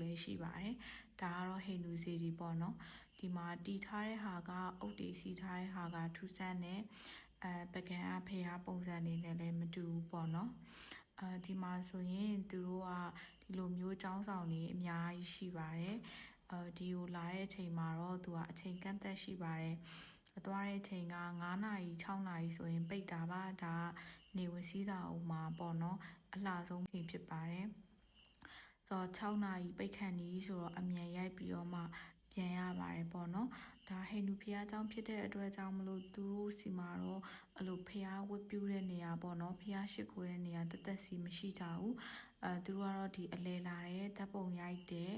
လည်းရှိပါတယ်ဒါကတော့ဟိန္ဒူစေတီပေါ့နော်ဒီမှာတီထားတဲ့ဟာကအုတ်တွေစီထားတဲ့ဟာကထူးဆန်းတဲ့ပကံအဖေဟာပုံစံနေနဲ့လည်းမတူဘူးပေါ့နော်ဒီမှာဆိုရင်သူတို့ကဒီလိုမျိုးចောင်းဆောင်နေအများကြီးရှိပါတယ်ဒီကိုလာတဲ့အချိန်မှာတော့သူကအချိန်ကန့်သက်ရှိပါတယ်သွားတဲ့အချိန်က9နာရီ6နာရီဆိုရင်ပိတ်တာပါဒါနေဝင်စည်းတာဥမှာပေါ့နော်အလှဆုံးချိန်ဖြစ်ပါတယ်ဆိုတော့6နာရီပိတ်ခန့်နီးဆိုတော့အမြန်ရိုက်ပြီးတော့မှပြန်ရပါတယ်ပေါ့နော်ဒါဟိန္ဒူဖျားเจ้าဖြစ်တဲ့အတွက်ကြောင့်မလို့သူတို့စီမှာတော့အဲ့လိုဖျားဝတ်ပြုတဲ့နေရာပေါ့နော်ဖျားရှိခိုးတဲ့နေရာတသက်စီမရှိကြဘူးသူတို့ကတော့ဒီအလဲလာတဲ့ဓာတ်ပုံရိုက်တဲ့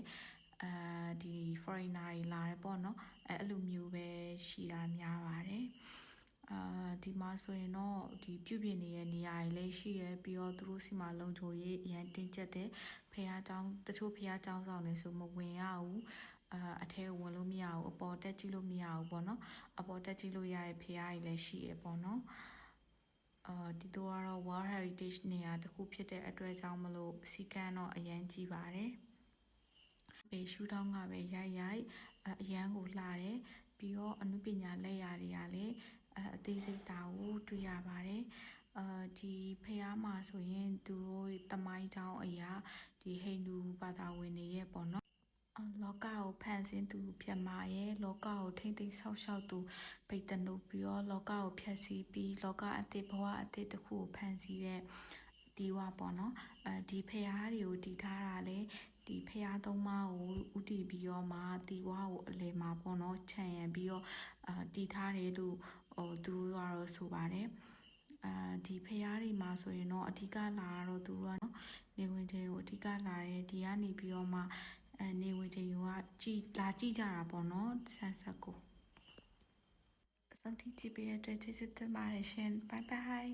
ဒီ foreigner တွေလာတယ်ပေါ့နော်အဲ့လိုမျိုးပဲရှိတာများပါတယ်ဒီမှာဆိုရင်တော့ဒီပြုပြင်နေတဲ့နေရာတွေလည်းရှိရပြီးတော့သူတို့စီမှာလုံခြုံရေးအရန်တင်းကျပ်တဲ့ဖះเจ้าတချို့ဖះเจ้าဆောင်နေဆိုမဝင်ရဘူးအထဲဝင်လို့မရဘူးအပေါ်တက်ကြည့်လို့မရဘူးပေါ့နော်အပေါ်တက်ကြည့်လို့ရတဲ့ဖះတွေလည်းရှိရပေါ့နော်ဒီတော့ကတော့ World Heritage နေရာတစ်ခုဖြစ်တဲ့အတွက်ကြောင့်မလို့စီကန်းတော့အရန်ကြီးပါတယ်ပေရှူထောင်းကပဲရိုက်အရန်ကိုလှတယ်ပြီးတော့အနုပညာလက်ရာတွေကလည်းအသေးစိတ်တာကိုတွေ့ရပါတယ်ဒီဖះမှာဆိုရင်သူတို့တမိုင်းကြောင်းအရာဒီဟိန္ဒူဘာသာဝင်တွေရဲ့ပေါ့နော်လောကကိုဖန်ဆင်းသူပြမရဲ့လောကကိုထိမ့်သိမ်းဆောက်ရှောက်သူဗိတ္တနုပြီးတော့လောကကိုဖျက်ဆီးပြီးလောကအသစ်ဘဝအသစ်တစ်ခုကိုဖန်ဆီးတဲ့ဒီဝပေါ့နော်ဒီဖះတွေကိုတည်ထားတာလေဒီဖះသုံးပါးကိုဥတည်ပြီးတော့မှဒီဝါကိုအလဲမှာပေါ့နော်ခြံရံပြီးတော့တည်ထားတယ်လို့သူတို့ကတော့ဆိုပါတယ်ဒီဖះတွေမှာဆိုရင်တော့အဓိကလာတော့သူတို့ကနော်နေဝင်ချိန်ကိုအဓိကလာတယ်ဒီကနေပြီးတော့မှနေဝင်ချိန်ကလာကြည့်ကြတာပေါ့နော်ဆန်းဆက်ကိုစောင့်ကြည့်ပေးတဲ့အတွက်ကျေးဇူးတင်ပါတယ်ရှင် bye bye